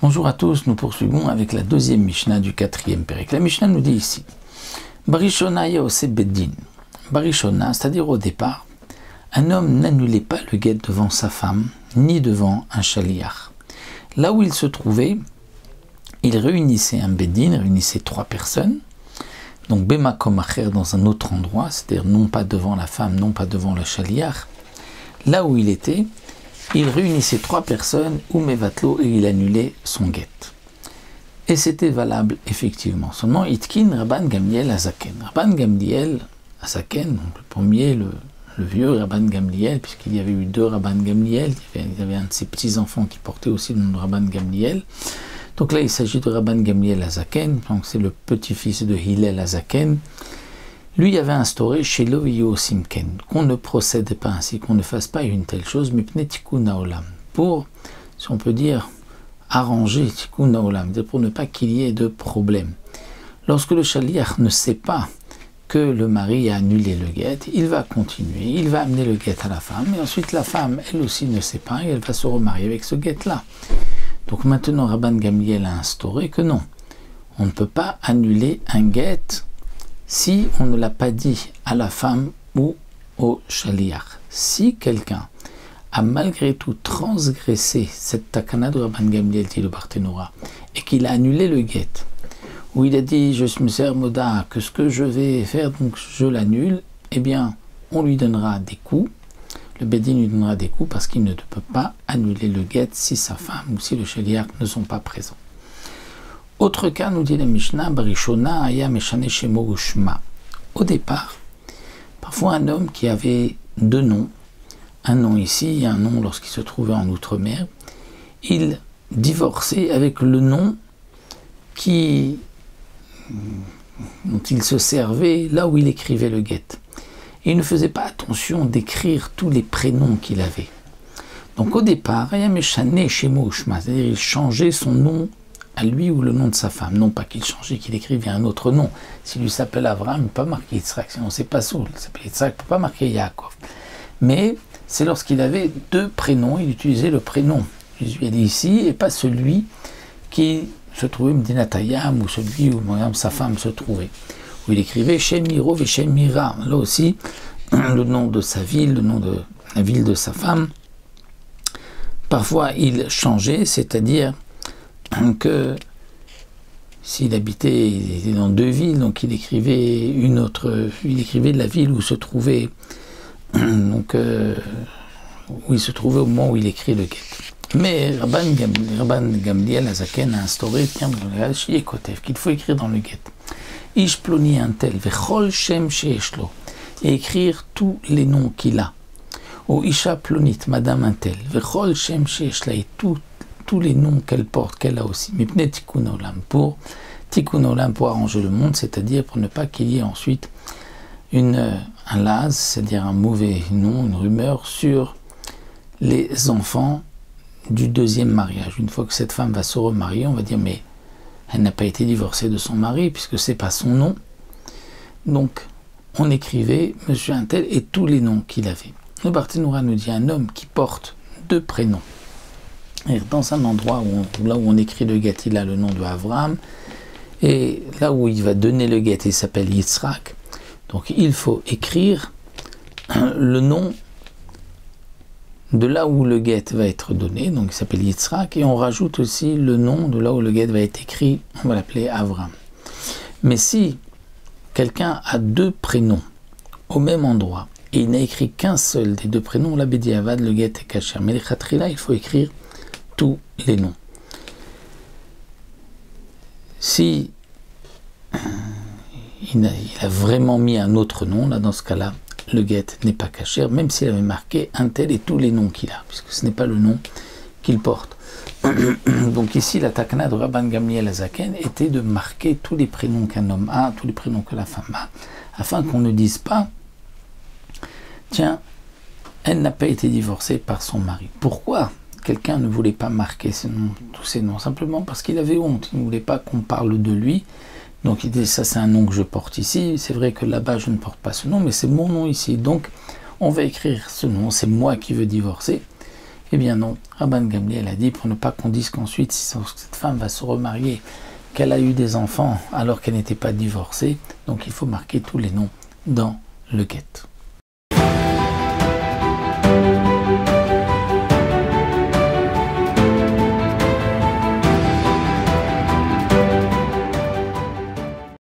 Bonjour à tous, nous poursuivons avec la deuxième Mishnah du quatrième Pérec. La Mishnah nous dit ici Barishona Yaose Beddin. Barishona, c'est-à-dire au départ, un homme n'annulait pas le guet devant sa femme, ni devant un chaliar. Là où il se trouvait, il réunissait un Beddin, il réunissait 3 personnes, donc Bemakom Acher dans un autre endroit, c'est-à-dire non pas devant la femme, non pas devant le chaliar. Là où il était, il réunissait 3 personnes, ou Mevatlo, et il annulait son guet. Et c'était valable, effectivement. Seulement, Itkin Rabban Gamliel Azaken. Rabban Gamliel Azaken, donc le premier, le vieux Rabban Gamliel, puisqu'il y avait eu 2 Rabban Gamliel, il y avait un de ses petits-enfants qui portait aussi le nom de Rabban Gamliel. Donc là, il s'agit de Rabban Gamliel Azaken, donc c'est le petit-fils de Hillel Azaken. Lui avait instauré chez Loïo Simken qu'on ne procède pas ainsi, qu'on ne fasse pas une telle chose, mais Pnetikun Haolam, pour, si on peut dire, arranger Tikun Haolam, pour ne pas qu'il y ait de problème. Lorsque le chaliar ne sait pas que le mari a annulé le guet, il va continuer, il va amener le guet à la femme, et ensuite la femme, elle aussi ne sait pas, et elle va se remarier avec ce guet-là. Donc maintenant, Rabban Gamliel a instauré que non, on ne peut pas annuler un guet si on ne l'a pas dit à la femme ou au chaliar. Si quelqu'un a malgré tout transgressé cette takana de Rabban Gamliel dit le Barthénora et qu'il a annulé le guet, où il a dit je me sers moda que ce que je vais faire donc je l'annule, eh bien on lui donnera des coups, le Bédin lui donnera des coups parce qu'il ne peut pas annuler le guet si sa femme ou si le chaliar ne sont pas présents. Autre cas, nous dit la Mishnah, Barishona aya meshane shemo ushma. Au départ, parfois un homme qui avait 2 noms, un nom ici et un nom lorsqu'il se trouvait en Outre-mer, il divorçait avec le nom dont il se servait là où il écrivait le guet. Et il ne faisait pas attention d'écrire tous les prénoms qu'il avait. Donc au départ, aya meshane shemo ushma, c'est-à-dire il changeait son nom à lui ou le nom de sa femme. Non pas qu'il changeait, qu'il écrivait un autre nom. S'il lui s'appelle Avram, il ne peut pas marquer Yitzhak, sinon c'est pas Soul. Il s'appelle Yitzhak, il ne peut pas marquer Yaakov. Mais c'est lorsqu'il avait 2 prénoms, il utilisait le prénom Jésus est ici, et pas celui qui se trouvait Medinatayam, ou celui où sa femme se trouvait. Où il écrivait Shem Miro et Shem Mira. Là aussi, le nom de sa ville, le nom de la ville de sa femme. Parfois, il changeait, c'est-à-dire que s'il habitait, il était dans 2 villes, donc il écrivait il écrivait de la ville où se trouvait, donc où il se trouvait au moment où il écrit le guet. Mais Rabban Gamliel Azaken a instauré, qu'il faut écrire dans le guet. Ish ploni un tel, vechol shem sheeshlo, et écrire tous les noms qu'il a. Ou Isha plonit, madame un tel, vechol shem sheeshla, et tous les noms qu'elle porte, qu'elle a aussi, mais Tikkun Olam, pour arranger le monde, c'est-à-dire pour ne pas qu'il y ait ensuite un laz, c'est-à-dire un mauvais nom, une rumeur sur les enfants du 2e mariage. Une fois que cette femme va se remarier, on va dire mais elle n'a pas été divorcée de son mari puisque c'est pas son nom. Donc on écrivait Monsieur Untel et tous les noms qu'il avait. Le Barthénora nous dit un homme qui porte 2 prénoms. Et dans un endroit là où on écrit le guet, il a le nom de Avram, et là où il va donner le guet, il s'appelle Yitzhak. Donc il faut écrire le nom de là où le guet va être donné, donc il s'appelle Yitzhak, et on rajoute aussi le nom de là où le guet va être écrit, on va l'appeler Avram. Mais si quelqu'un a 2 prénoms au même endroit, et il n'a écrit qu'un seul des 2 prénoms, la Bediavad, le guet est caché. Mais les Khatrila, il faut écrire tous les noms. Si il a vraiment mis un autre nom, là dans ce cas-là, le guet n'est pas caché, même s'il avait marqué un tel et tous les noms qu'il a, puisque ce n'est pas le nom qu'il porte. Donc ici, la takana de Rabban Gamliel Azaken était de marquer tous les prénoms qu'un homme a, tous les prénoms que la femme a, afin qu'on ne dise pas tiens, elle n'a pas été divorcée par son mari. Pourquoi quelqu'un ne voulait pas marquer tous ces noms? Simplement parce qu'il avait honte, il ne voulait pas qu'on parle de lui. Donc il dit ça c'est un nom que je porte ici, c'est vrai que là-bas je ne porte pas ce nom, mais c'est mon nom ici. Donc on va écrire ce nom, c'est moi qui veux divorcer. Eh bien non, Rabban Gamliel a dit pour ne pas qu'on dise qu'ensuite, si cette femme va se remarier, qu'elle a eu des enfants alors qu'elle n'était pas divorcée, donc il faut marquer tous les noms dans le guet.